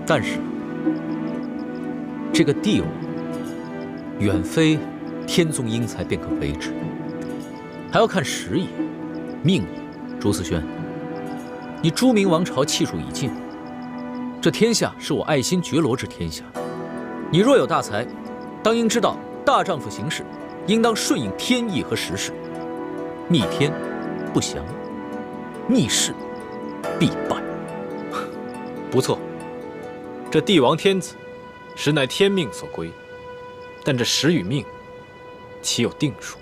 但是这个帝王远非天纵英才便可为之，还要看时也、命也。朱思轩，你朱明王朝气数已尽，这天下是我爱新觉罗之天下。你若有大才，当应知道大丈夫行事，应当顺应天意和时势，逆天不祥，逆势必败。不错，这帝王天子，实乃天命所归。但这时与命，岂有定数？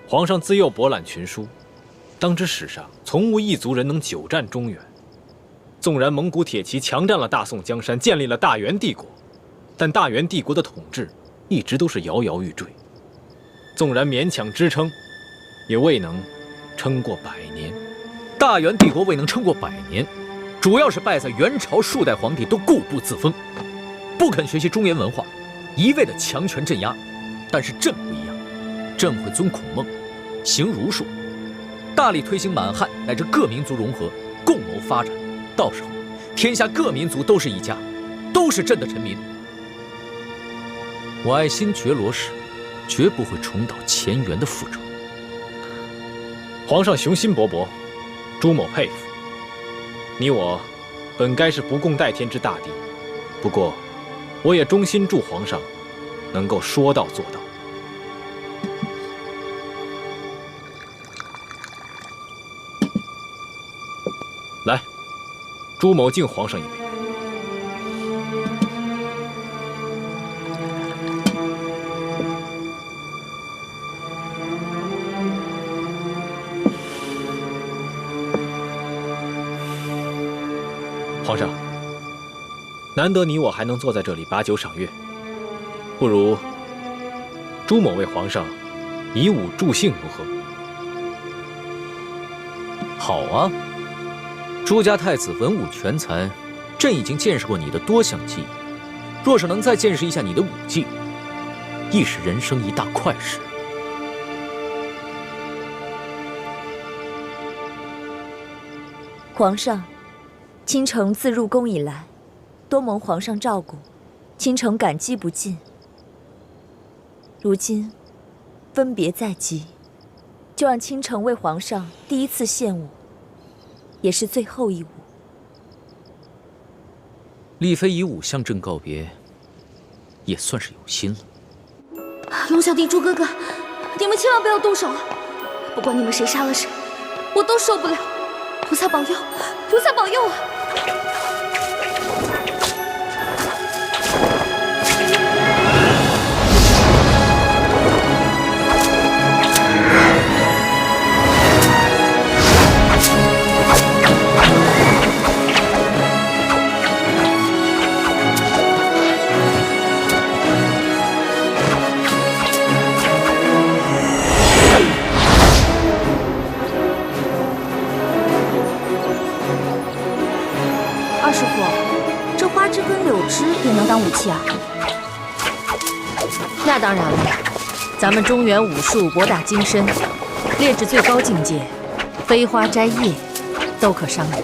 皇上自幼博览群书，当知史上从无一族人能久战中原。纵然蒙古铁骑强占了大宋江山，建立了大元帝国，但大元帝国的统治一直都是摇摇欲坠。纵然勉强支撑，也未能撑过100年。大元帝国未能撑过100年，主要是败在元朝数代皇帝都固步自封，不肯学习中原文化，一味的强权镇压。但是朕不一样，朕会遵孔孟，行儒术，大力推行满汉乃至各民族融合，共谋发展。到时候，天下各民族都是一家，都是朕的臣民。我爱新觉罗氏，绝不会重蹈前元的覆辙。皇上雄心勃勃，朱某佩服。你我本该是不共戴天之大帝，不过我也衷心祝皇上能够说到做到。来，朱某敬皇上一杯。皇上，难得你我还能坐在这里把酒赏月，不如朱某为皇上以武助兴如何？好啊，朱家太子文武全才，朕已经见识过你的多项技艺，若是能再见识一下你的武技，亦是人生一大快事。皇上，倾城自入宫以来，多蒙皇上照顾，倾城感激不尽。如今分别在即，就让倾城为皇上第一次献舞，也是最后一舞。丽妃以舞向朕告别，也算是有心了。龙小弟、朱哥哥，你们千万不要动手啊！不管你们谁杀了谁，我都受不了。菩萨保佑，菩萨保佑啊！二师傅，这花枝跟柳枝也能当武器啊？那当然了，咱们中原武术博大精深，炼至最高境界，飞花摘叶都可伤人。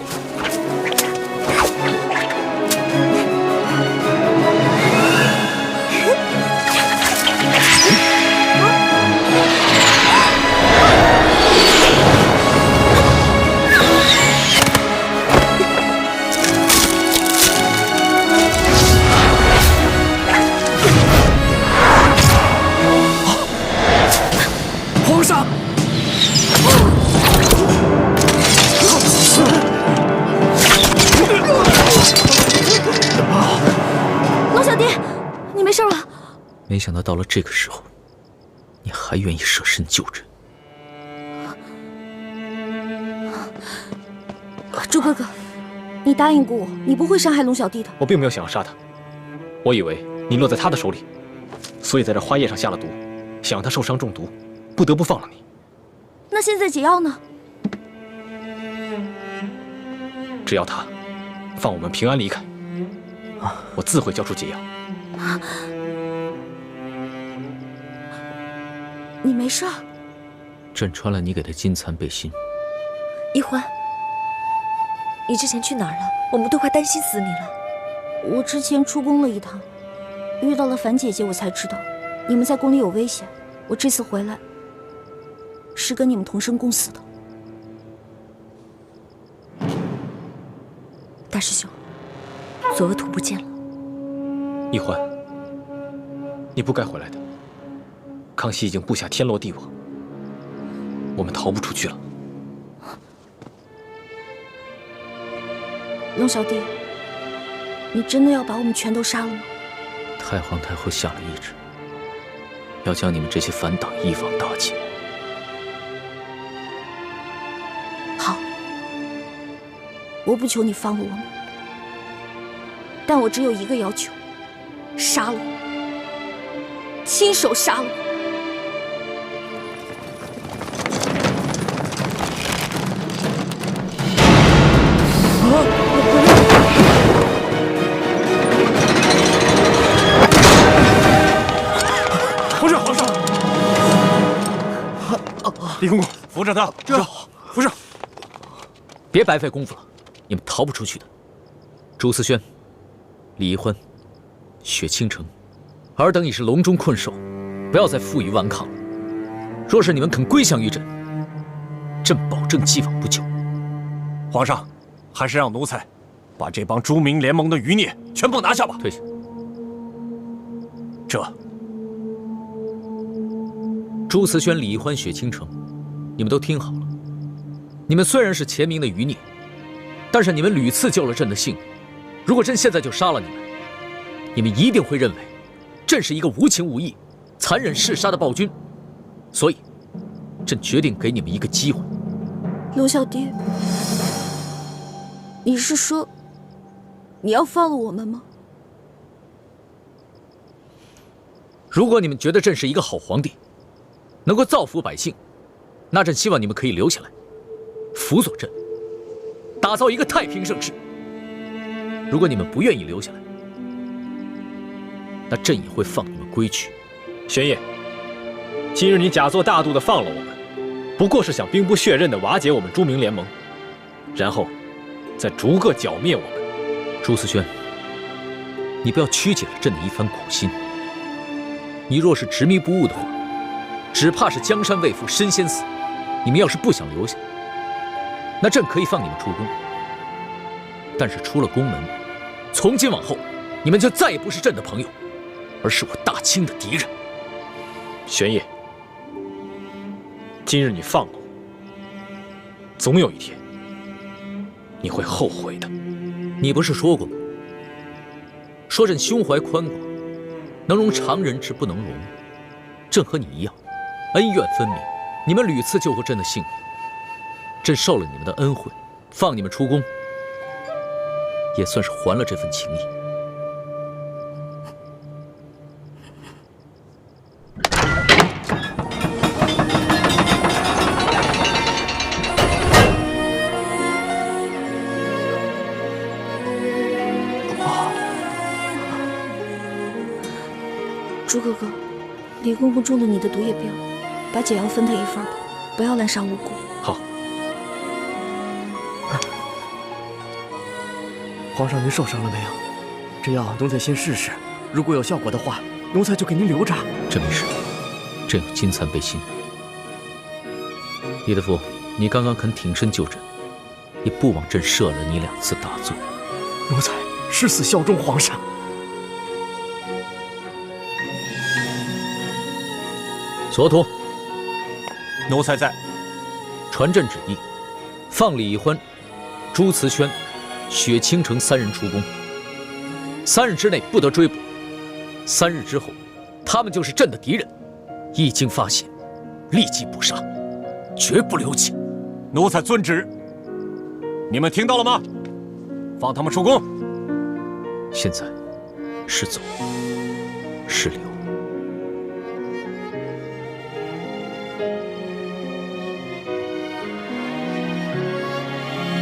皇上，龙小弟，你没事吧？没想到到了这个时候，你还愿意舍身救人。朱哥哥，你答应过我，你不会伤害龙小弟的。我并没有想要杀他，我以为你落在他的手里，所以在这花叶上下了毒，想让他受伤中毒，不得不放了你。那现在解药呢？只要他放我们平安离开，我自会交出解药。你没事？朕穿了你给的金蚕背心。一欢，你之前去哪儿了？我们都快担心死你了。我之前出宫了一趟，遇到了樊姐姐，我才知道你们在宫里有危险。我这次回来是跟你们同生共死的。大师兄，左额图不见了。易欢，你不该回来的。康熙已经布下天罗地网，我们逃不出去了。龙小弟，你真的要把我们全都杀了吗？太皇太后下了懿旨，要将你们这些反党一网打尽。好，我不求你放了我们，但我只有一个要求：杀了我，亲手杀了我。皇上！李公公，扶着他，扶着！别白费功夫了，你们逃不出去的。朱思轩、李易欢、雪倾城，尔等已是笼中困兽，不要再负隅顽抗了。若是你们肯归降于朕，朕保证既往不咎。皇上，还是让奴才把这帮朱明联盟的余孽全部拿下吧。退下。这朱思轩、李易欢、雪倾城，你们都听好了。你们虽然是前明的余孽，但是你们屡次救了朕的性命。如果朕现在就杀了你们，你们一定会认为朕是一个无情无义、残忍嗜杀的暴君。所以，朕决定给你们一个机会。龙小弟，你是说你要放了我们吗？如果你们觉得朕是一个好皇帝，能够造福百姓，那朕希望你们可以留下来，辅佐朕，打造一个太平盛世。如果你们不愿意留下来，那朕也会放你们归去。玄烨，今日你假作大度的放了我们，不过是想兵不血刃的瓦解我们朱明联盟，然后再逐个剿灭我们。朱思轩，你不要曲解了朕的一番苦心。你若是执迷不悟的话，只怕是江山未复身先死。你们要是不想留下，那朕可以放你们出宫。但是出了宫门，从今往后，你们就再也不是朕的朋友，而是我大清的敌人。玄烨，今日你放了我，总有一天你会后悔的。你不是说过吗？说朕胸怀宽广，能容常人之不能容。朕和你一样，恩怨分明。你们屡次救过朕的性命，朕受了你们的恩惠，放你们出宫，也算是还了这份情谊。朱哥哥，李公公中了你的毒液镖，把解药分他一份吧，不要滥杀无辜。好。皇上，您受伤了没有？这药奴才先试试，如果有效果的话，奴才就给您留着。朕没事，朕有金蚕背心。李德福，你刚刚肯挺身救朕，也不枉朕赦了你2次大罪。奴才誓死效忠皇上。所图，奴才在。传朕旨意，放李易欢、朱慈轩、雪倾城3人出宫。3日之内不得追捕，3日之后，他们就是朕的敌人。一经发现，立即捕杀，绝不留情。奴才遵旨。你们听到了吗？放他们出宫。现在是走是留？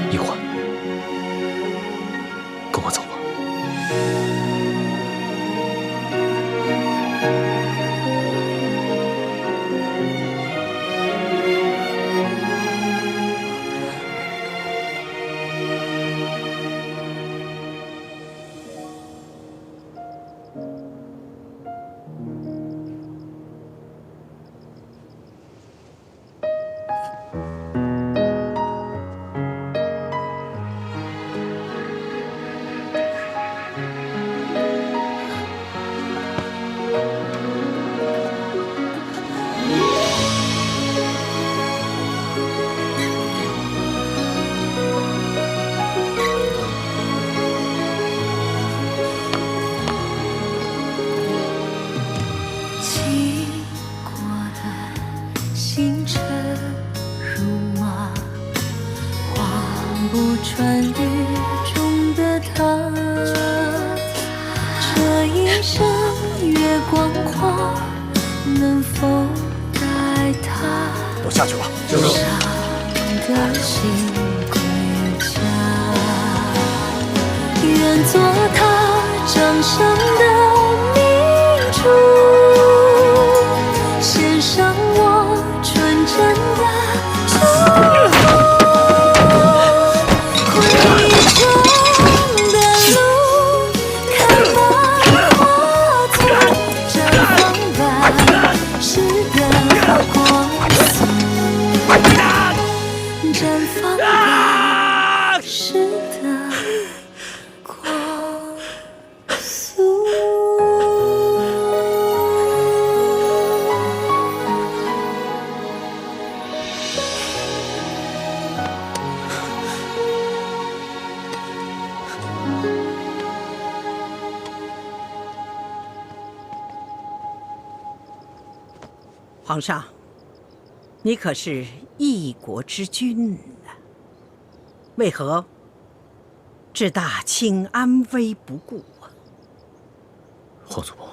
易欢，跟我走吧。星辰如马，画不穿雨中的他。这一生月光花，能否带他？都下去吧。上的心归家，愿做他掌上的明珠，献上我纯真的祝福。回忆中的路，看繁花丛绽放般是的光速，绽放般是的光速。皇上，你可是一国之君呢，为何置大清安危不顾啊？皇祖母，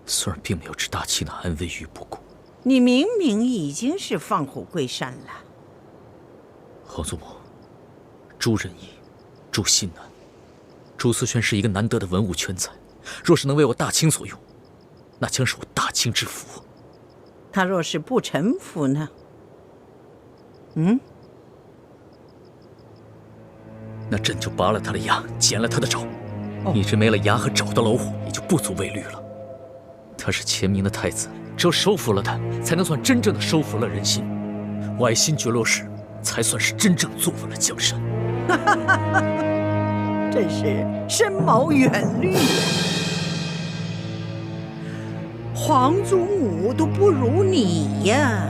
孙儿并没有置大清的安危于不顾。你明明已经是放虎归山了。皇祖母，朱仁义、朱新南、朱思轩是一个难得的文武全才，若是能为我大清所用，那将是我大清之福。他若是不臣服呢？那朕就拔了他的牙，剪了他的爪。一只没了牙和爪的老虎，也就不足为虑了。他是前明的太子，只有收服了他，才能算真正的收服了人心。崴心绝落时，才算是真正坐稳了江山。真是深谋远虑呀！皇祖母都不如你呀！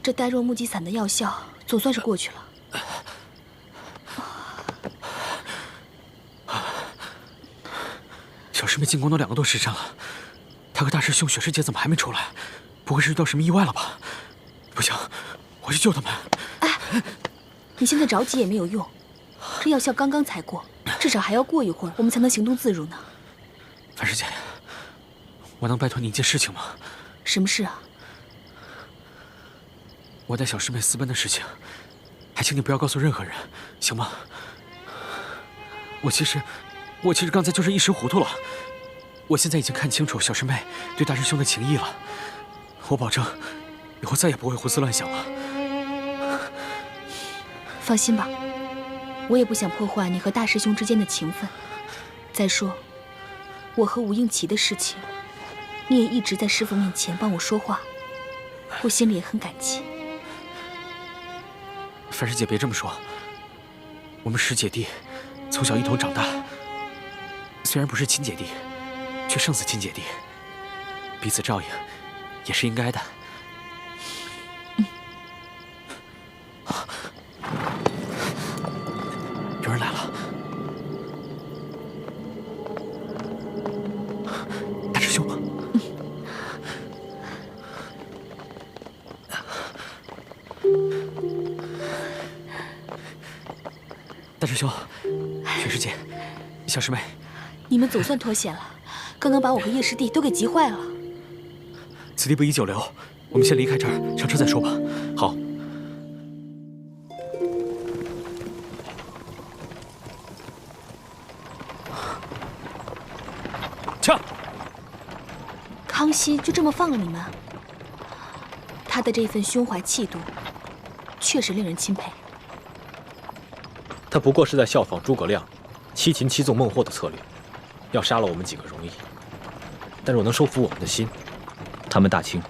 这呆若木鸡散的药效总算是过去了。小师妹进宫都2个多时辰了，她和大师兄雪师姐怎么还没出来？不会是遇到什么意外了吧？不行，我去救他们。哎，你现在着急也没有用，这药效刚刚才过，至少还要过一会儿，我们才能行动自如呢。樊师姐，我能拜托你一件事情吗？什么事啊？我带小师妹私奔的事情，还请你不要告诉任何人，行吗？我其实刚才就是一时糊涂了。我现在已经看清楚小师妹对大师兄的情谊了，我保证以后再也不会胡思乱想了。放心吧，我也不想破坏你和大师兄之间的情分。再说，我和吴应奇的事情，你也一直在师父面前帮我说话，我心里也很感激。樊师姐，别这么说。我们10姐弟从小一同长大，虽然不是亲姐弟，却胜似亲姐弟，彼此照应也是应该的。有人来了，大师兄。大师兄，雪师姐，小师妹，你们总算脱险了，刚刚把我和叶师弟都给急坏了。此地不宜久留，我们先离开这儿，上车再说吧。好。驾！康熙就这么放了你们？他的这份胸怀气度，确实令人钦佩。他不过是在效仿诸葛亮七擒七纵孟获的策略，要杀了我们几个容易，但若能收服我们的心，他们大清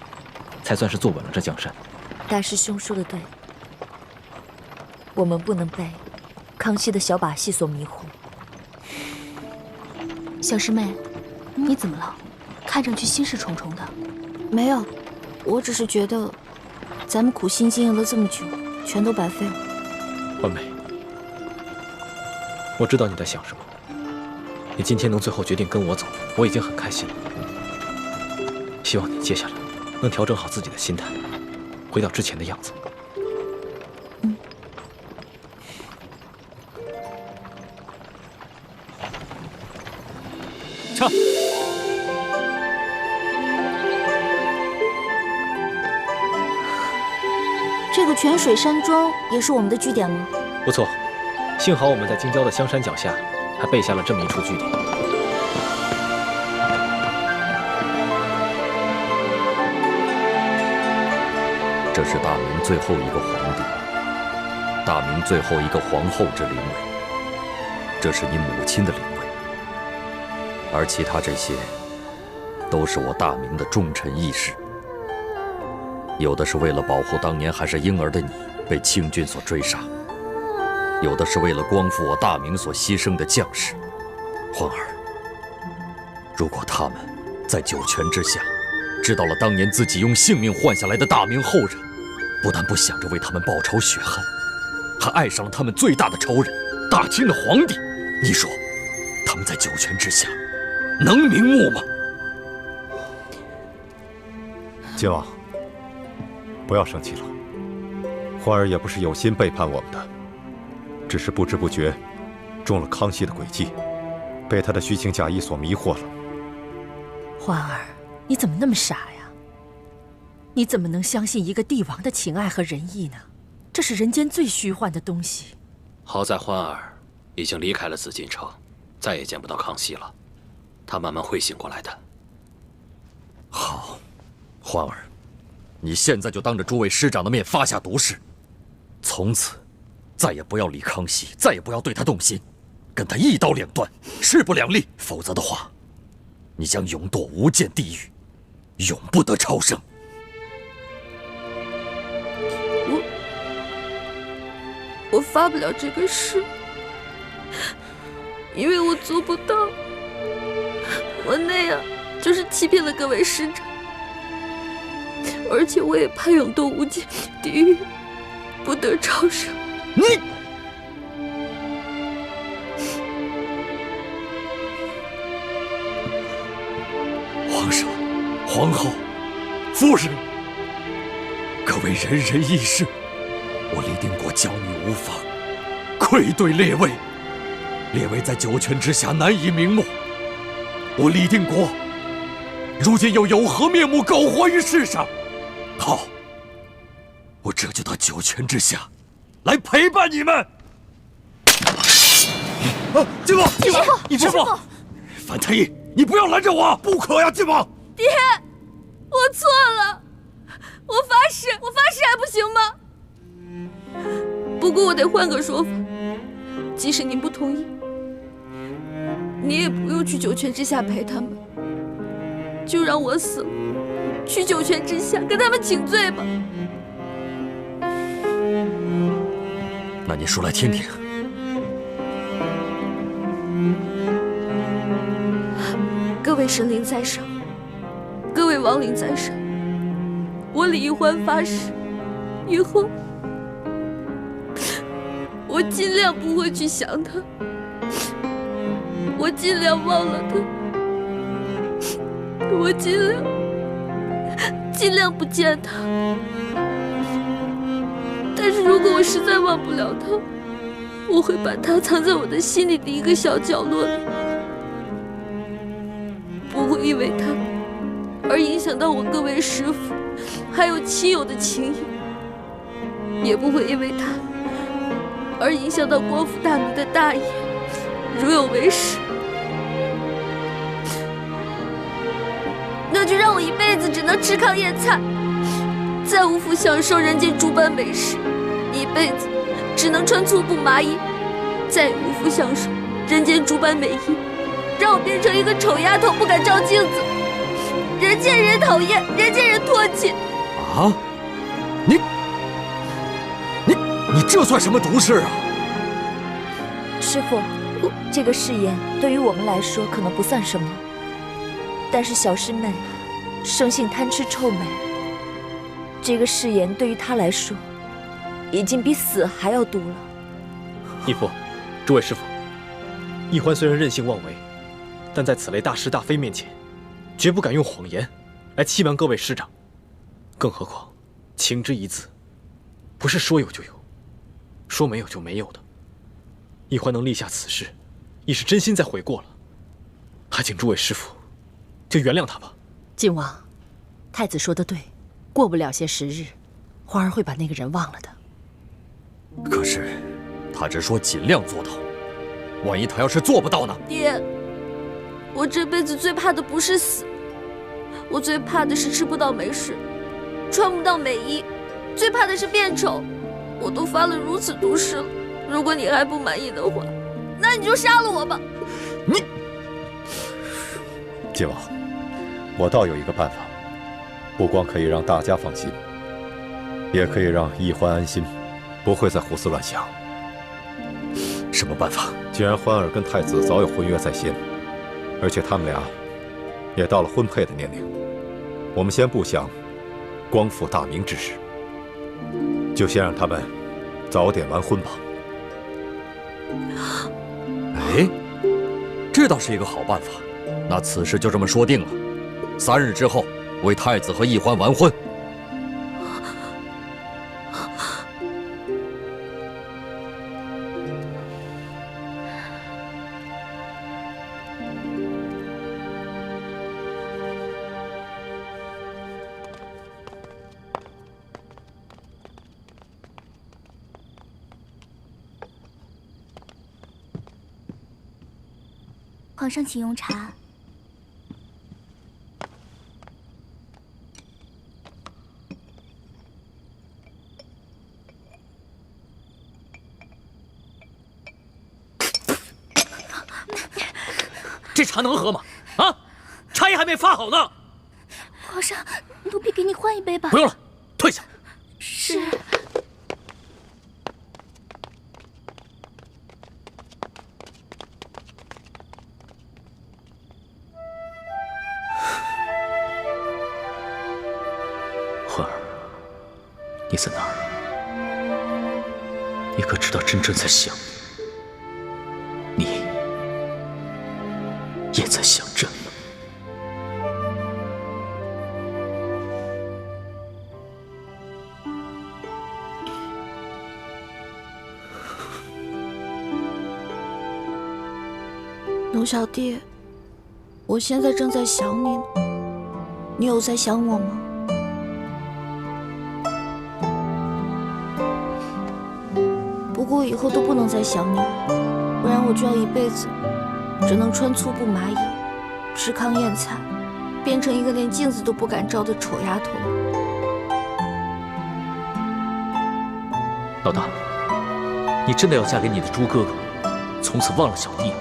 才算是坐稳了这江山。大师兄说的对，我们不能被康熙的小把戏所迷惑。小师妹，你怎么了？看上去心事重重的。没有，我只是觉得，咱们苦心经营了这么久，全都白费了。欢梅，我知道你在想什么。你今天能最后决定跟我走，我已经很开心了。希望你接下来能调整好自己的心态，回到之前的样子。撤！这个泉水山庄也是我们的据点吗？不错，幸好我们在京郊的香山脚下还备下了这么一处据点。这是大明最后一个皇帝，大明最后一个皇后之灵位，这是你母亲的灵位，而其他这些，都是我大明的重臣义士。有的是为了保护当年还是婴儿的你被清军所追杀，有的是为了光复我大明所牺牲的将士。欢儿，如果他们在九泉之下知道了当年自己用性命换下来的大明后人，不但不想着为他们报仇雪恨，还爱上了他们最大的仇人大清的皇帝，你说他们在九泉之下能瞑目吗？靖王，不要生气了，欢儿也不是有心背叛我们的，只是不知不觉中了康熙的诡计，被他的虚情假意所迷惑了。欢儿，你怎么那么傻呀？你怎么能相信一个帝王的情爱和仁义呢？这是人间最虚幻的东西。好在欢儿已经离开了紫禁城，再也见不到康熙了，他慢慢会醒过来的。好，欢儿，你现在就当着诸位师长的面发下毒誓，从此再也不要理康熙，再也不要对他动心，跟他一刀两断，势不两立。否则的话，你将永堕无间地狱，永不得超生。我发不了这个誓，因为我做不到。我那样就是欺骗了各位师长，而且我也怕永堕无间地狱，不得超生。你，皇上、皇后、夫人，各位仁人义士，我李定国骄女无方，愧对列位，列位在九泉之下难以瞑目。我李定国如今又有何面目苟活于世上？好，我这就到九泉之下来陪伴你们。靖王，靖王，师父，樊太医，你不要拦着我，不可呀，靖王。爹，我错了，我发誓还不行吗？不过我得换个说法，即使您不同意，你也不用去九泉之下陪他们，就让我死了，去九泉之下跟他们请罪吧。那你说来听听。各位神灵在上，各位亡灵在上，我李玉欢发誓，以后我尽量不会去想他，我尽量忘了他，我尽量不见他。但是如果我实在忘不了他，我会把他藏在我的心里的一个小角落里，不会因为他而影响到我各位师父还有亲友的情谊，也不会因为他而影响到光复大明的大业，如有为师，那就让我一辈子只能吃糠咽菜，再无福享受人间诸般美食，一辈子只能穿粗布麻衣，再也无福享受人间诸般美意，让我变成一个丑丫头，不敢照镜子，人见人讨厌，人见人唾弃。啊！你这算什么毒誓啊？师父，这个誓言对于我们来说可能不算什么，但是小师妹生性贪吃臭美，这个誓言对于她来说已经比死还要毒了。义父，诸位师傅，奕欢虽然任性妄为，但在此类大是大非面前，绝不敢用谎言来欺瞒各位师长。更何况，情之一字，不是说有就有，说没有就没有的。奕欢能立下此事，亦是真心在悔过了。还请诸位师傅就原谅他吧。晋王，太子说的对，过不了些时日，皇儿会把那个人忘了的。可是，他只说尽量做到，万一他要是做不到呢？爹，我这辈子最怕的不是死，我最怕的是吃不到美食，穿不到美衣，最怕的是变丑。我都发了如此毒誓了，如果你还不满意的话，那你就杀了我吧。你，晋王，我倒有一个办法，不光可以让大家放心，也可以让奕欢安心，不会再胡思乱想。什么办法？既然欢儿跟太子早有婚约在先，而且他们俩也到了婚配的年龄，我们先不想光复大明之事，就先让他们早点完婚吧。哎，这倒是一个好办法。那此事就这么说定了，3日之后为太子和奕欢完婚。皇上，请用茶。这茶能喝吗？啊，茶叶还没发好呢。皇上，奴婢给你换一杯吧。不用了，退下。是。欢儿，你在哪儿？你可知道真正在想你，你也在想朕吗？奴小弟，我现在正在想你呢，你有在想我吗？不过以后都不能再想你了，不然我就要一辈子只能穿粗布麻衣，吃糠咽菜，变成一个连镜子都不敢照的丑丫头了。老大，你真的要嫁给你的猪哥哥，从此忘了小弟吗？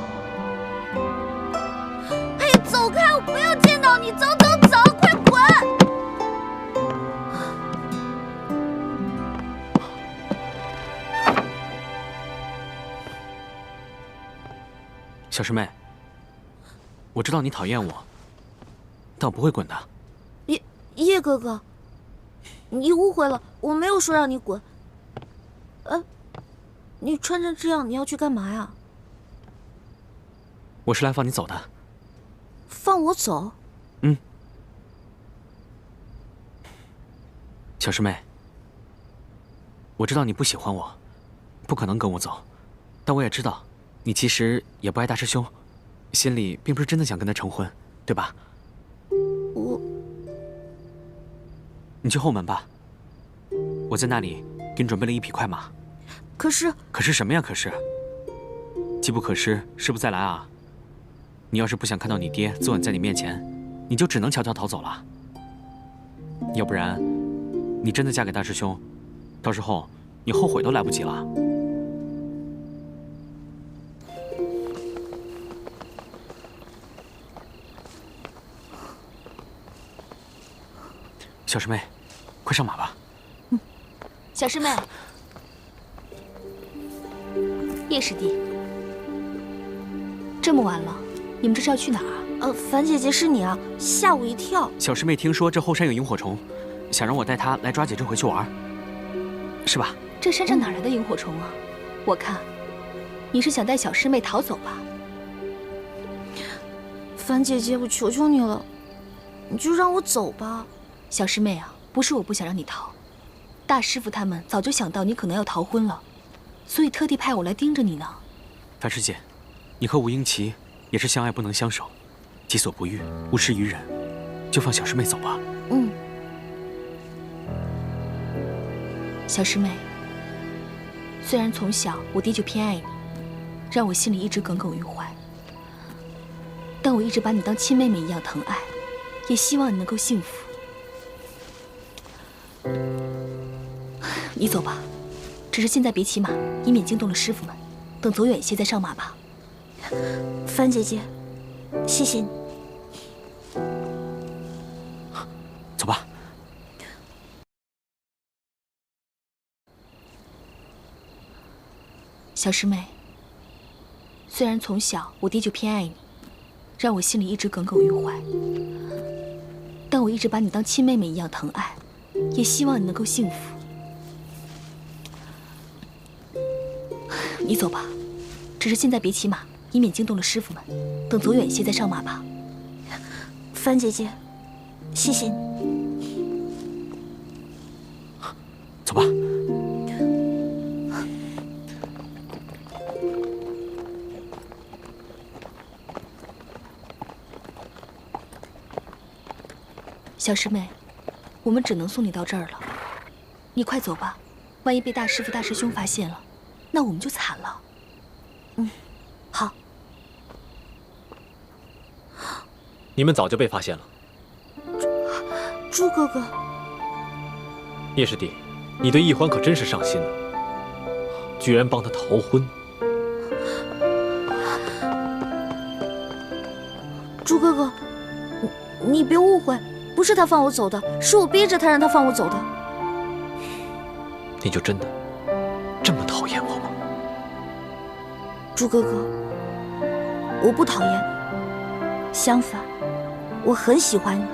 嘿，走开！我不要见到你！走走走，快滚！小师妹，我知道你讨厌我，但我不会滚的。叶哥哥，你误会了，我没有说让你滚。你穿成这样，你要去干嘛呀？我是来放你走的。放我走？嗯。小师妹，我知道你不喜欢我，不可能跟我走，但我也知道你其实也不爱大师兄，心里并不是真的想跟他成婚，对吧？你去后门吧，我在那里给你准备了一匹快马。可是什么呀？可是，机不可失，失不再来啊！你要是不想看到你爹作吻在你面前，你就只能悄悄逃走了。要不然，你真的嫁给大师兄，到时候你后悔都来不及了。小师妹，快上马吧。小师妹。叶师弟，这么晚了，你们这是要去哪儿啊？樊姐姐是你啊，吓我一跳。小师妹听说这后山有萤火虫，想让我带她来抓几只回去玩。是吧？这山上哪来的萤火虫啊？我看，你是想带小师妹逃走吧？樊姐姐，我求求你了，你就让我走吧。小师妹啊，不是我不想让你逃，大师傅他们早就想到你可能要逃婚了，所以特地派我来盯着你呢。樊师姐，你和吴英奇也是相爱不能相守，己所不欲，勿施于人，就放小师妹走吧。嗯。小师妹，虽然从小我爹就偏爱你，让我心里一直耿耿于怀，但我一直把你当亲妹妹一样疼爱，也希望你能够幸福。你走吧，只是现在别骑马，以免惊动了师傅们。等走远些再上马吧。樊姐姐，谢谢你。走吧。小师妹，虽然从小我爹就偏爱你，让我心里一直耿耿于怀，但我一直把你当亲妹妹一样疼爱，也希望你能够幸福。你走吧，只是现在别骑马，以免惊动了师傅们。等走远些再上马吧。樊姐姐，谢谢你。走吧。小师妹，我们只能送你到这儿了。你快走吧，万一被大师傅、大师兄发现了，那我们就惨了。嗯，好。你们早就被发现了。朱哥哥，叶师弟，你对易欢可真是上心了，居然帮他逃婚。朱哥哥，你别误会。不是他放我走的，是我逼着他让他放我走的。你就真的这么讨厌我吗？朱哥哥，我不讨厌，相反，我很喜欢你。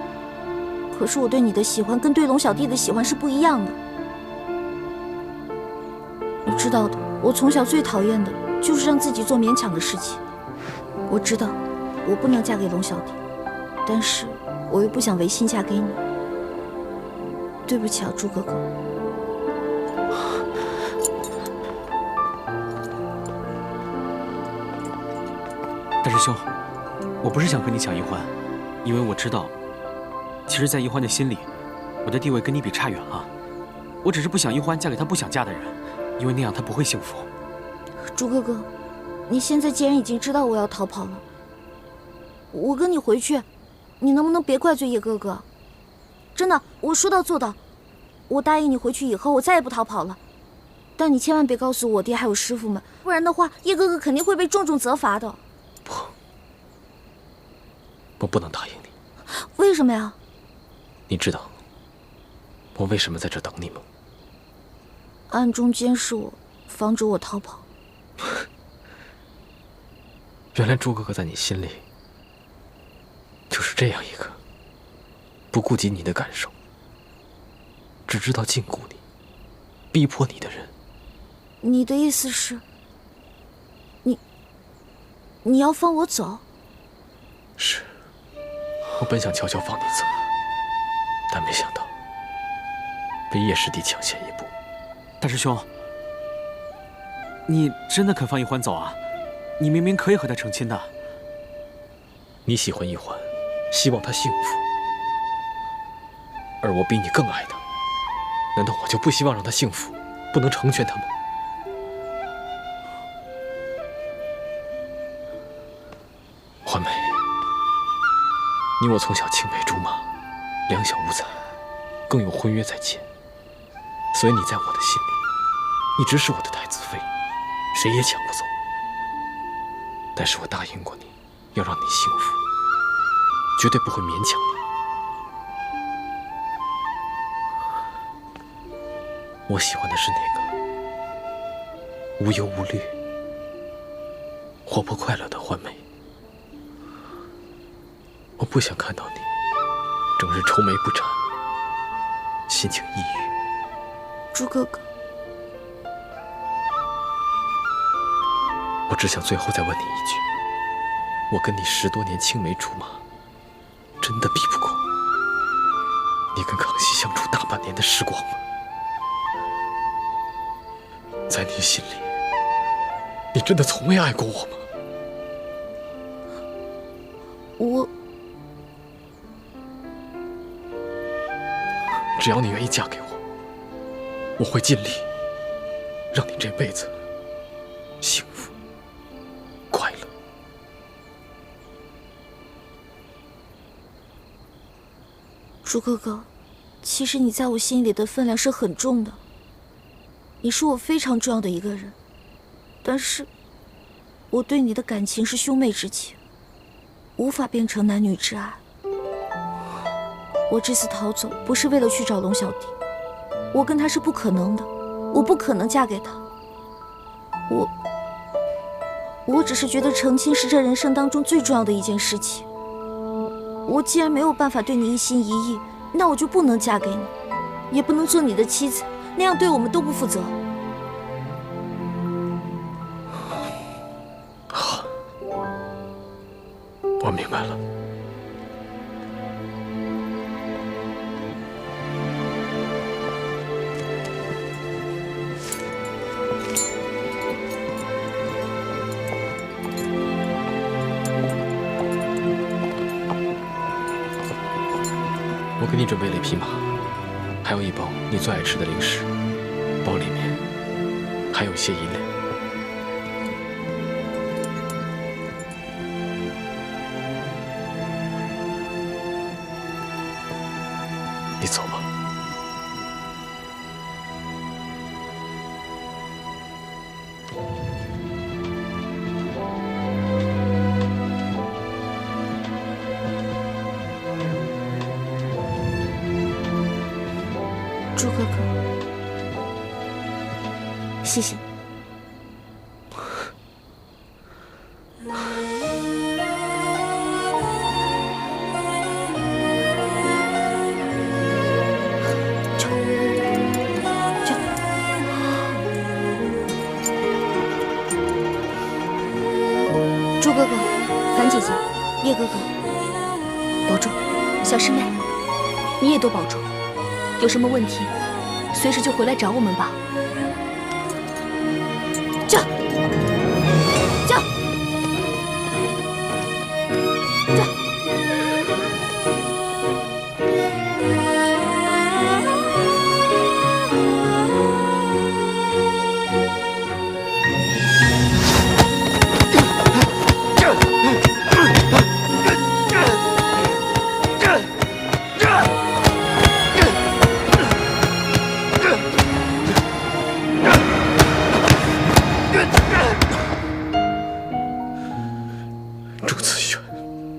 可是我对你的喜欢跟对龙小弟的喜欢是不一样的。你知道的，我从小最讨厌的就是让自己做勉强的事情。我知道，我不能嫁给龙小弟，但是我又不想违心嫁给你，对不起啊，朱哥哥。大师兄，我不是想和你抢易欢，因为我知道，其实，在易欢的心里，我的地位跟你比差远了。我只是不想易欢嫁给她不想嫁的人，因为那样她不会幸福。朱哥哥，你现在既然已经知道我要逃跑了，我跟你回去。你能不能别怪罪叶哥哥？真的，我说到做到。我答应你回去以后，我再也不逃跑了。但你千万别告诉我爹还有师傅们，不然的话，叶哥哥肯定会被重重责罚的。不，我不能答应你。为什么呀？你知道我为什么在这等你吗？暗中监视我，防止我逃跑。原来朱哥哥在你心里就是这样一个不顾及你的感受，只知道禁锢你、逼迫你的人。你的意思是，你要放我走？是，我本想悄悄放你走，但没想到被叶师弟抢先一步。大师兄，你真的肯放易欢走啊？你明明可以和他成亲的。你喜欢易欢，希望她幸福，而我比你更爱她，难道我就不希望让她幸福，不能成全她吗？欢梅，你我从小青梅竹马，两小无猜，更有婚约在前，所以你在我的心里一直是我的太子妃，谁也抢不走。但是我答应过你，要让你幸福，绝对不会勉强你。我喜欢的是那个无忧无虑、活泼快乐的欢梅。我不想看到你整日愁眉不展，心情抑郁。朱哥哥，我只想最后再问你一句：我跟你10多年青梅竹马，真的比不过你跟康熙相处大半年的时光吗？在你心里，你真的从未爱过我吗？只要你愿意嫁给我，我会尽力让你这辈子幸福快乐。朱哥哥，其实你在我心里的分量是很重的，你是我非常重要的一个人，但是我对你的感情是兄妹之情，无法变成男女之爱。我这次逃走不是为了去找龙小弟，我跟他是不可能的，我不可能嫁给他。我只是觉得成亲是这人生当中最重要的一件事情。我既然没有办法对你一心一意，那我就不能嫁给你，也不能做你的妻子，那样对我们都不负责。好，我明白了。我给你准备了1匹马，还有1包你最爱吃的零食，包里面还有一些银两。你走吧。朱哥哥，谢谢。朱哥哥，樊姐姐，叶哥哥，保重。小师妹，你也多保重。有什么问题，随时就回来找我们吧。驾！驾！驾！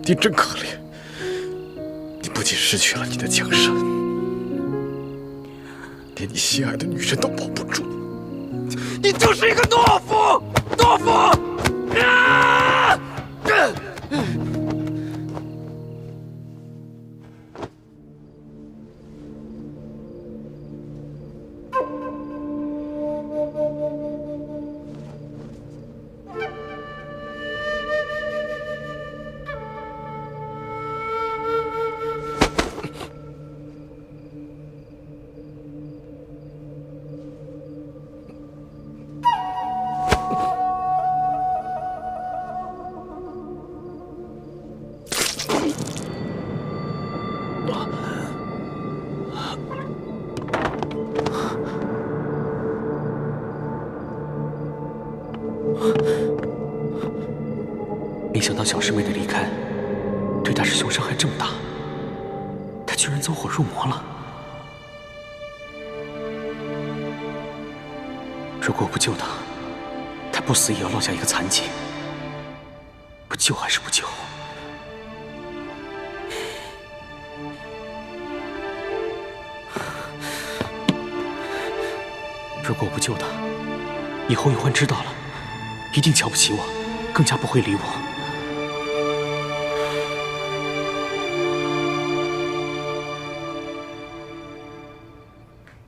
你真可怜，你不仅失去了你的江山，连你心爱的女人都保不住，你就是一个懦夫！懦夫！啊！没想到小师妹的离开，对大师兄伤害这么大，他居然走火入魔了。如果我不救他，他不死也要落下一个残疾。我救还是不救？如果我不救他，以后玉欢知道了，一定瞧不起我，更加不会理我。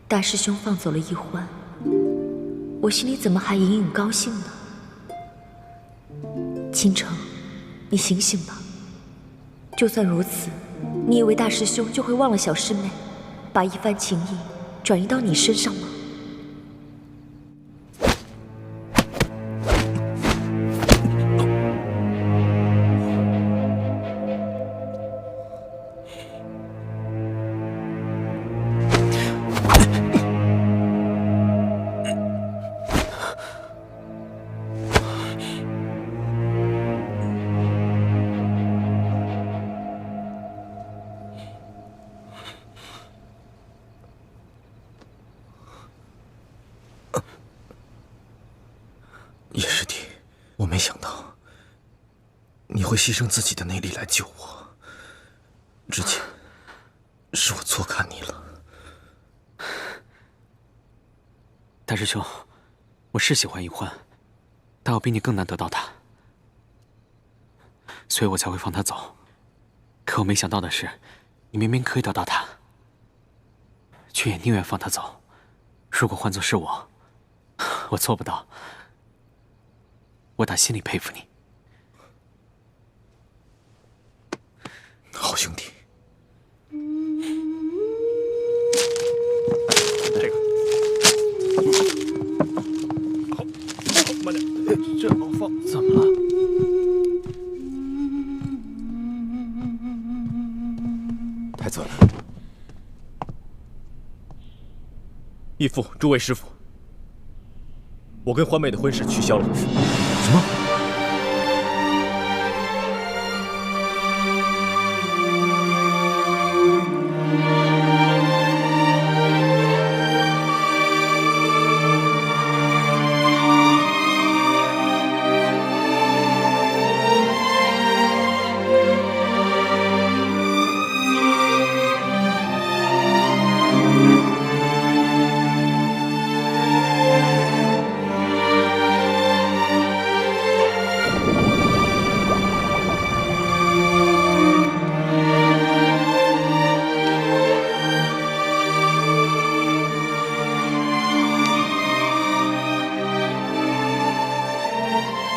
大师兄放走了一欢，我心里怎么还隐隐高兴呢？倾城，你醒醒吧！就算如此，你以为大师兄就会忘了小师妹，把一番情谊转移到你身上吗？叶师弟，我没想到你会牺牲自己的内力来救我。之前是我错看你了。大师兄，我是喜欢易欢，但我比你更难得到他，所以我才会放他走。可我没想到的是，你明明可以得到他，却也宁愿放他走。如果换作是我，我做不到。我打心里佩服你，好兄弟。这个，好，慢点，这好放。怎么了？太子，义父，诸位师傅，我跟欢妹的婚事取消了。什么？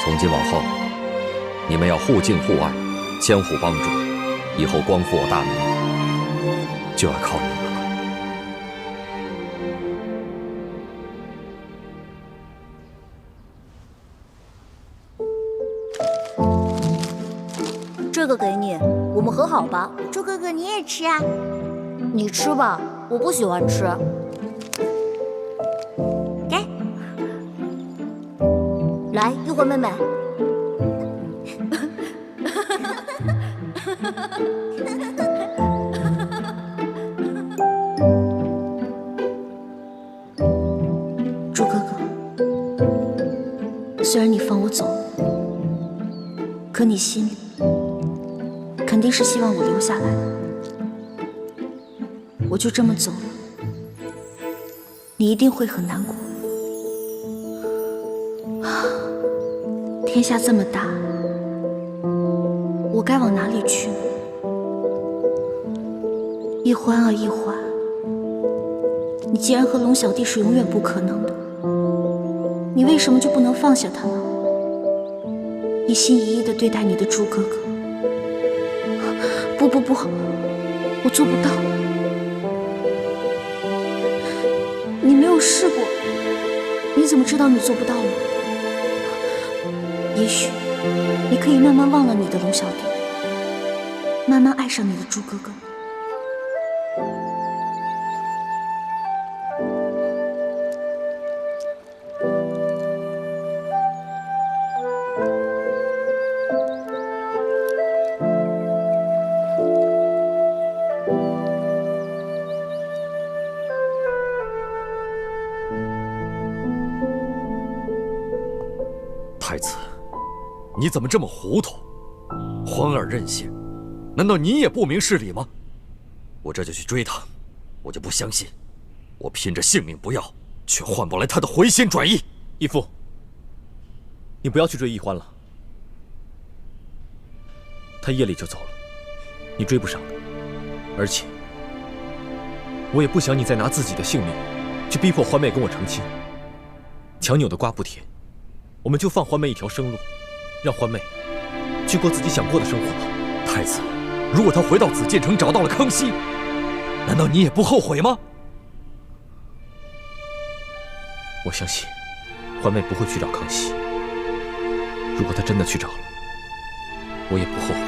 从今往后，你们要互敬互爱，相互帮助，以后光复我大明，就要靠你们了。这个给你，我们和好吧。周哥哥，你也吃啊？你吃吧，我不喜欢吃。给。来，一会儿妹妹。朱哥哥，虽然你放我走了，可你心里肯定是希望我留下来的。我就这么走了，你一定会很难过。天下这么大，我该往哪里去呢？易欢啊，易欢，你既然和龙小弟是永远不可能的，你为什么就不能放下他呢？一心一意地对待你的朱哥哥。不，我做不到。你没有试过，你怎么知道你做不到呢？也许你可以慢慢忘了你的龙小弟，慢慢爱上你的朱哥哥。太子，你怎么这么糊涂？欢儿任性，难道你也不明事理吗？我这就去追他，我就不相信，我拼着性命不要，却换不来他的回心转意。义父，你不要去追易欢了，他夜里就走了，你追不上的。而且，我也不想你再拿自己的性命去逼迫欢妹跟我成亲。强扭的瓜不甜，我们就放欢妹一条生路，让欢妹去过自己想过的生活吧。太子，如果他回到紫禁城找到了康熙，难道你也不后悔吗？我相信，环妹不会去找康熙。如果她真的去找了，我也不后悔，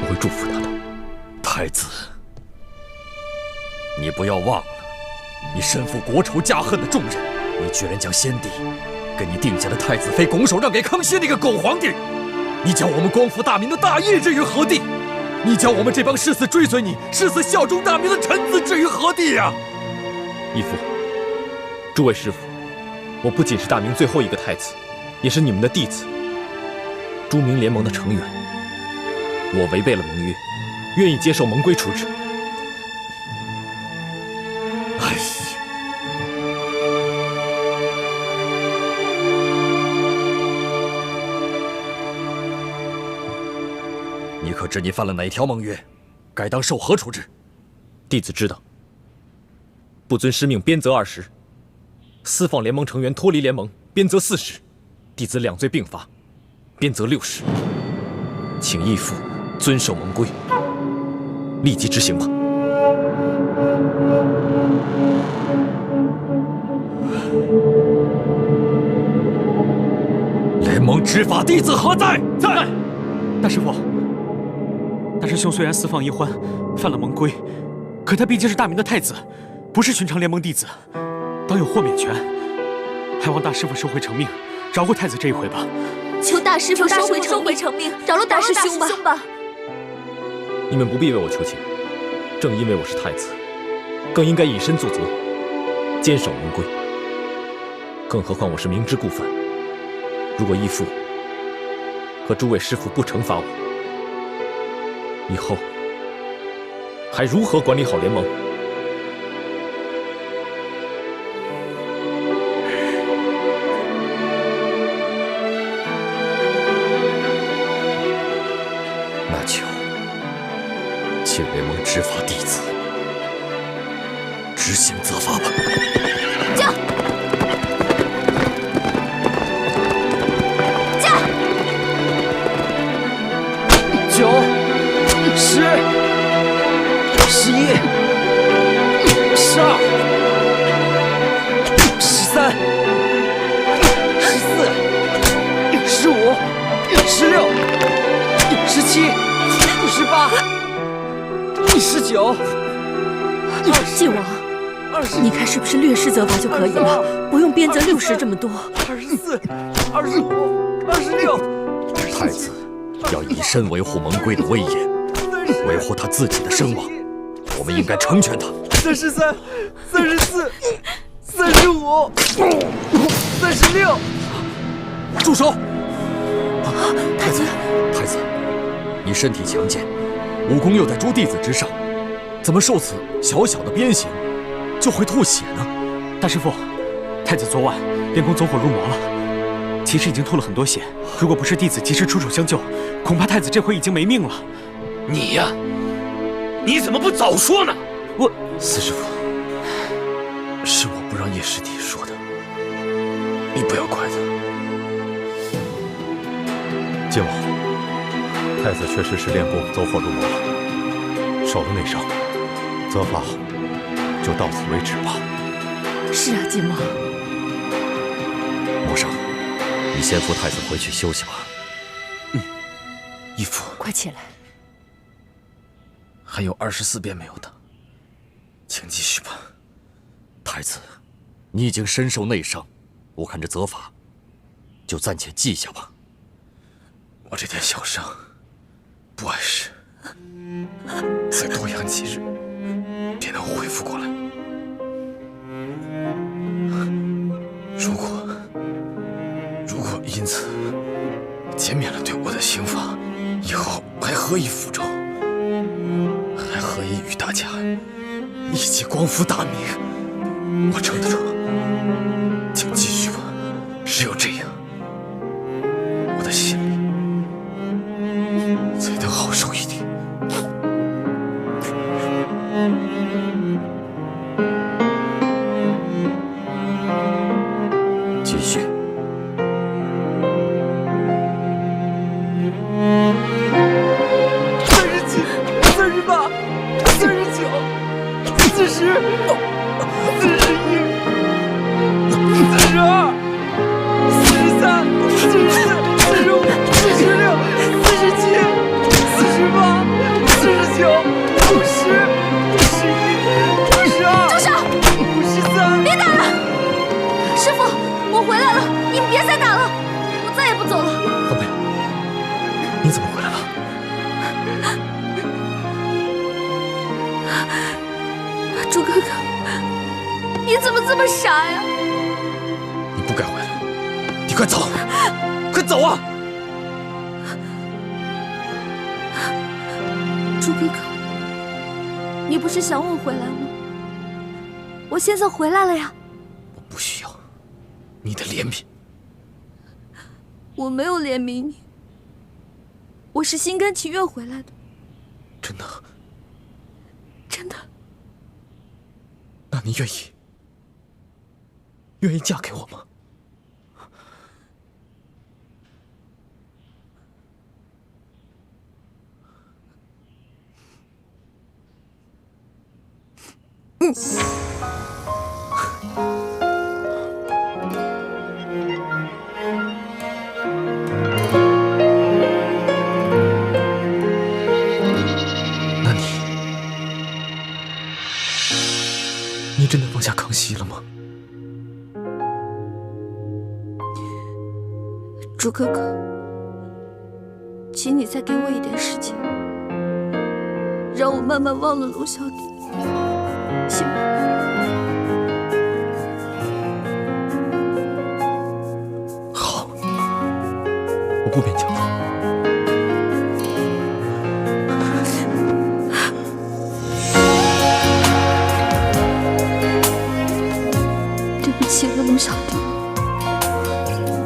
我会祝福她的。太子，你不要忘了，你身负国仇家恨的重任，你居然将先帝给你定下的太子妃拱手让给康熙那个狗皇帝，你将我们光复大明的大业置于何地？你将我们这帮誓死追随你、誓死效忠大明的臣子置于何地呀？义父，诸位师傅，我不仅是大明最后一个太子，也是你们的弟子，诸明联盟的成员。我违背了盟约，愿意接受盟规处置。哎呀！你可知你犯了哪条盟约？该当受何处置？弟子知道。不遵师命，鞭责20；私放联盟成员脱离联盟，鞭责40。弟子2罪并罚，鞭责60。请义父遵守盟规，立即执行吧。联盟执法弟子何在？在。大师父，大师兄虽然私放一欢，犯了盟规，可他毕竟是大明的太子，不是寻常联盟弟子，当有豁免权。还望大师父收回成命，饶过太子这一回吧。求大师父收回成命，饶了大师兄吧。你们不必为我求情，正因为我是太子，更应该以身作则，坚守盟规。更何况我是明知故犯，如果义父和诸位师傅不惩罚我，以后还如何管理好联盟？那就请联盟执法弟子执行责罚吧。驾！驾！9、10、11、12、13、14、15、16、17、18、19、晋王，你看是不是略施责罚就可以了，不用鞭责60这么多。24、25、26。太子要以身维护盟规的威严，维护他自己的声望，我们应该成全他。33、34、35、36。住手！太子，太子，你身体强健，武功又在诸弟子之上，怎么受此小小的鞭刑就会吐血呢？大师父，太子昨晚练功走火入魔了，其实已经吐了很多血。如果不是弟子及时出手相救，恐怕太子这回已经没命了。你呀，你怎么不早说呢？四师傅，是我不让叶师弟说的，你不要怪他。晋王，太子确实是练功走火入魔了，受了内伤，责罚就到此为止吧。是啊，晋王。莫生，你先扶太子回去休息吧。义父，快起来。还有24遍没有打，请继续吧。太子，你已经身受内伤，我看这责罚就暂且记下吧。我这点小伤不碍事，再多养几日便能恢复过来。如果因此减免了对我的刑罚，以后还何以复仇？还何以与大家一起光复大明？我撑得住，请继续吧。只有这样，我的心里才能好受一点。继续。你们别再打了，我再也不走了。欢梅，你怎么回来了？朱哥哥，你怎么这么傻呀？你不该回来，你快走，快走啊！朱哥哥，你不是想我回来吗？我现在回来了呀。我不需要你的怜悯。我没有怜悯你，我是心甘情愿回来的。真的？真的。那你愿意嫁给我吗？那你真的放下康熙了吗？朱哥哥，请你再给我一点时间，让我慢慢忘了龙小弟，行吗？好，我不勉强你。对不起了，龙小弟。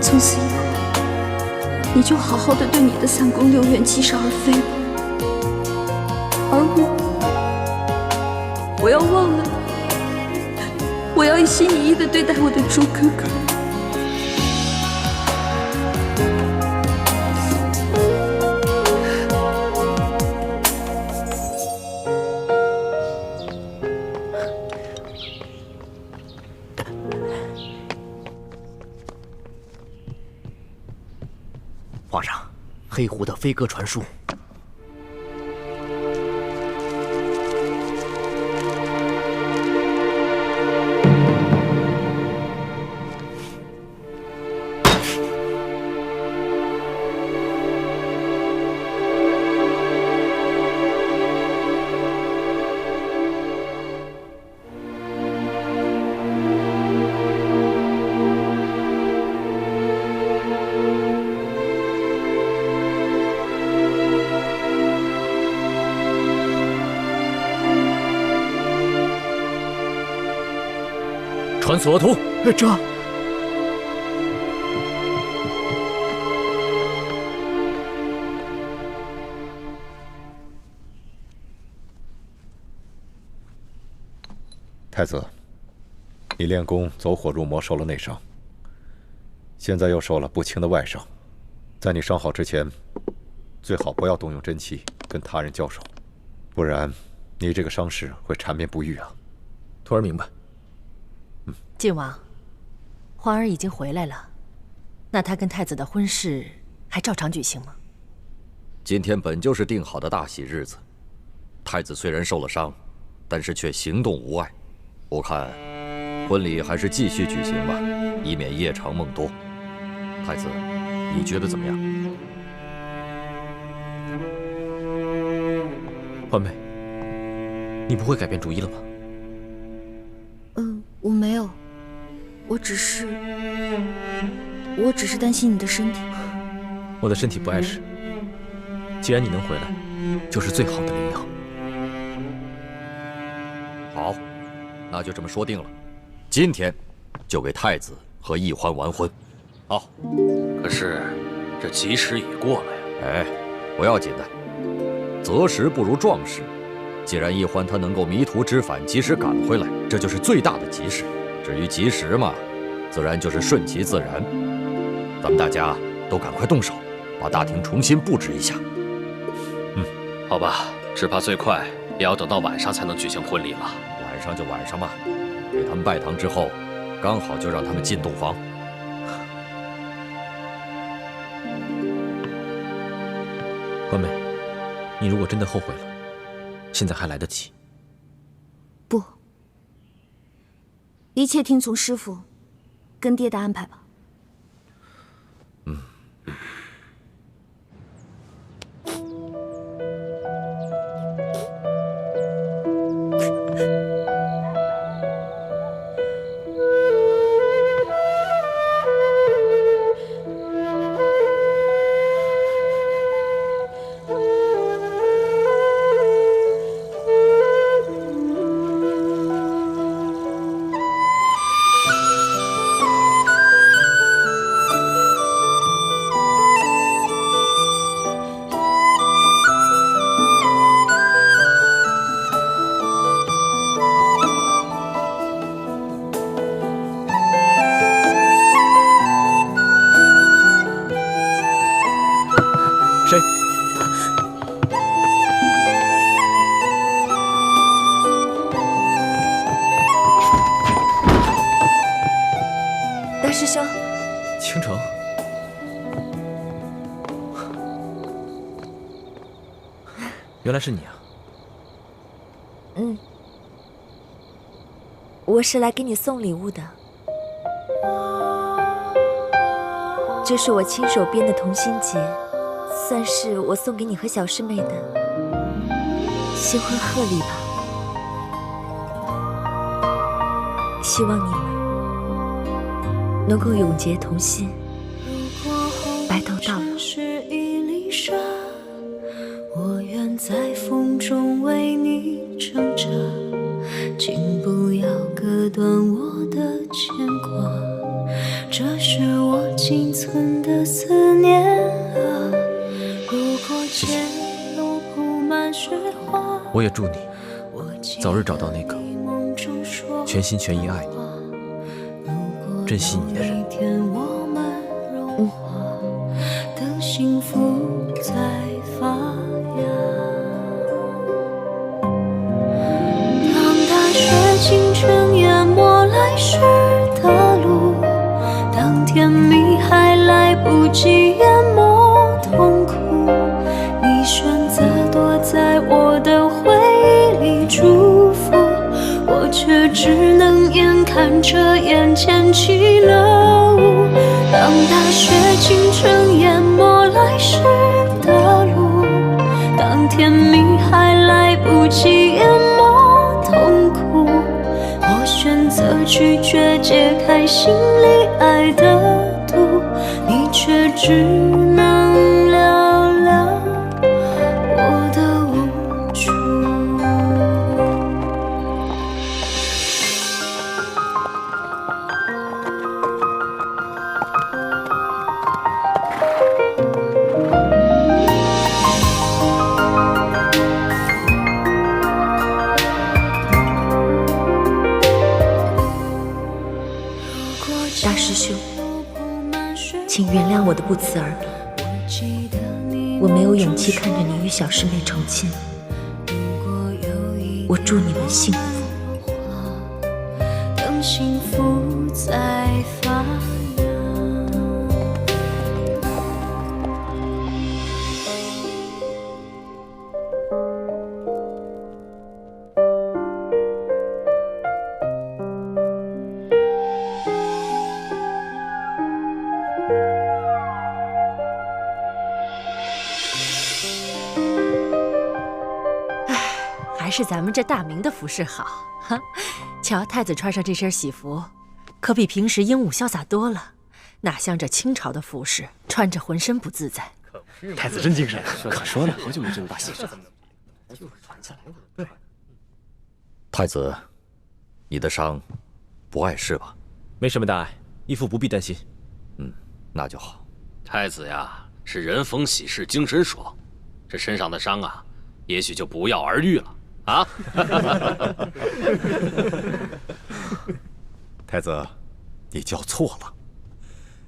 从此以后，你就好好的对你的3宫6院七十二妃吧。而我要忘了你，我要一心一意的对待我的朱哥哥。皇上，黑狐的飞鸽传书。传所图。这。太子，你练功走火入魔，受了内伤，现在又受了不轻的外伤，在你伤好之前，最好不要动用真气跟他人交手，不然你这个伤势会缠绵不愈啊。徒儿明白。靖王，皇儿已经回来了，那他跟太子的婚事还照常举行吗？今天本就是定好的大喜日子，太子虽然受了伤，但是却行动无碍。我看婚礼还是继续举行吧，以免夜长梦多。太子，你觉得怎么样？欢梅，你不会改变主意了吧？我没有，我只是担心你的身体。我的身体不碍事，既然你能回来，就是最好的灵药。好，那就这么说定了，今天就给太子和奕欢完婚。好，可是这吉时已过了呀。哎，不要紧的，择时不如撞时。既然奕欢他能够迷途知返，及时赶回来，这就是最大的吉事。至于吉时嘛，自然就是顺其自然。咱们大家都赶快动手，把大厅重新布置一下。好吧，只怕最快也要等到晚上才能举行婚礼了。晚上就晚上吧，给他们拜堂之后，刚好就让他们进洞房。欢梅，你如果真的后悔了，现在还来得及。不，一切听从师父跟爹的安排吧。大师兄，倾城，原来是你啊！嗯，我是来给你送礼物的。这是我亲手编的同心结，算是我送给你和小师妹的新婚贺礼吧。希望你们能够永结同心，白头到老。我愿在风中为你挣扎，请不要割断我的牵挂，这是我仅存的思念啊。如果前路铺满雪花，我也祝你早日找到那个全心全意爱你、珍惜你的人。等幸福在发芽。当大雪倾城淹没来时的路，当甜蜜还来不及淹没痛苦，你选择躲在我的回忆里祝福，我却只能眼看着眼前起了雾。当大雪倾城淹没来时的路，当甜蜜还来不及淹没痛苦，我选择拒绝解开心里爱的毒，你却只能聊聊我的无助。大师兄，请原谅我的不辞而别，我没有勇气看着你与小师妹成亲。我祝你们幸福。等幸福在发芽。还是咱们这大明的服饰好哈！瞧太子穿上这身喜服，可比平时英武潇洒多了，哪像这清朝的服饰，穿着浑身不自在。太子真精神，可说呢。好久没这么大喜事了。太子，你的伤不碍事吧？没什么大碍，义父不必担心。那就好。太子呀，是人逢喜事精神爽，这身上的伤啊，也许就不药而愈了。啊！太子，你叫错了，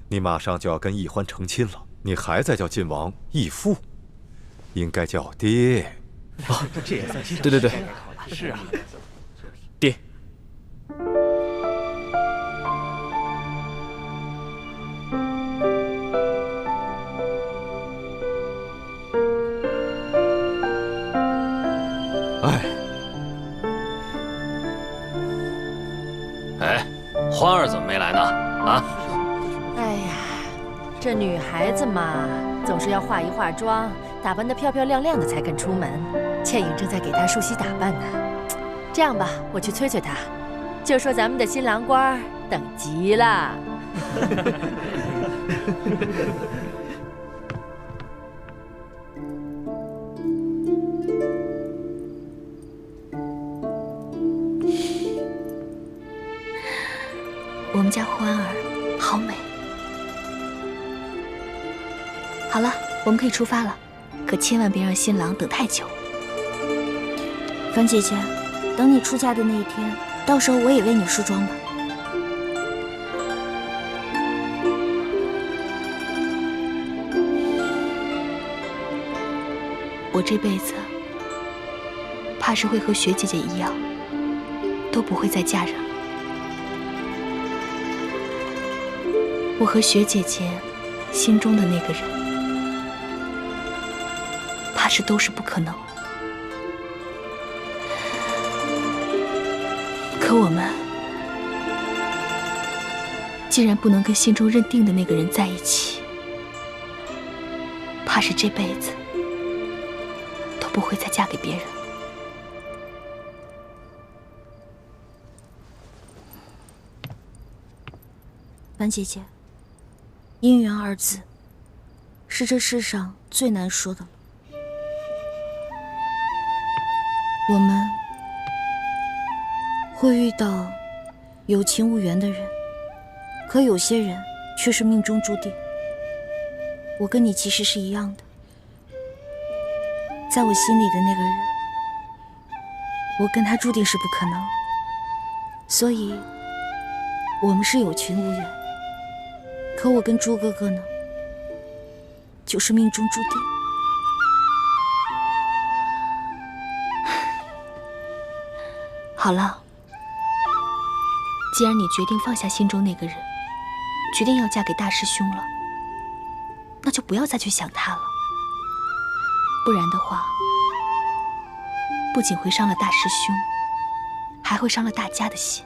你马上就要跟奕欢成亲了，你还在叫晋王义父，应该叫爹。啊，这也算亲上。对，是啊，爹。欢儿怎么没来呢？啊！哎呀，这女孩子嘛，总是要化一化妆，打扮得漂漂亮亮的才肯出门。倩影正在给她梳洗打扮呢。这样吧，我去催催她，就说咱们的新郎官等急了。我们家欢儿好美。好了，我们可以出发了，可千万别让新郎等太久。樊姐姐，等你出嫁的那一天，到时候我也为你梳妆吧。我这辈子怕是会和雪姐姐一样，都不会再嫁人了。我和雪姐姐心中的那个人，怕是都是不可能。可我们既然不能跟心中认定的那个人在一起，怕是这辈子都不会再嫁给别人。樊姐姐，姻缘二字是这世上最难说的了。我们会遇到有情无缘的人，可有些人却是命中注定。我跟你其实是一样的，在我心里的那个人，我跟他注定是不可能，所以我们是有情无缘。可我跟朱哥哥呢，就是命中注定。好了，既然你决定放下心中那个人，决定要嫁给大师兄了，那就不要再去想他了。不然的话，不仅会伤了大师兄，还会伤了大家的心，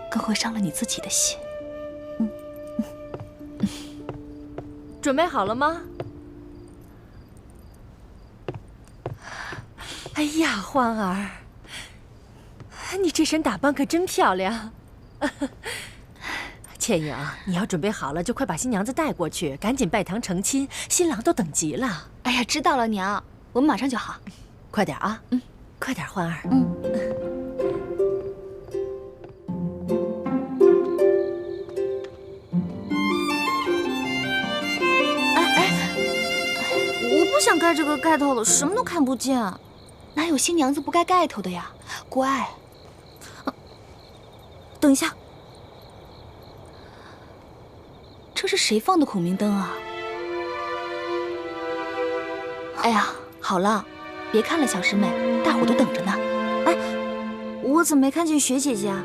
更会伤了你自己的心。准备好了吗？哎呀，欢儿，你这身打扮可真漂亮。倩影，你要准备好了，就快把新娘子带过去，赶紧拜堂成亲，新郎都等急了。哎呀，知道了，娘，我们马上就好。快点啊，快点，欢儿。我不想盖这个盖头了，什么都看不见。哪有新娘子不盖盖头的呀？乖。等一下，这是谁放的孔明灯啊？哎呀，好了，别看了，小师妹，大伙都等着呢。哎，我怎么没看见雪姐姐啊？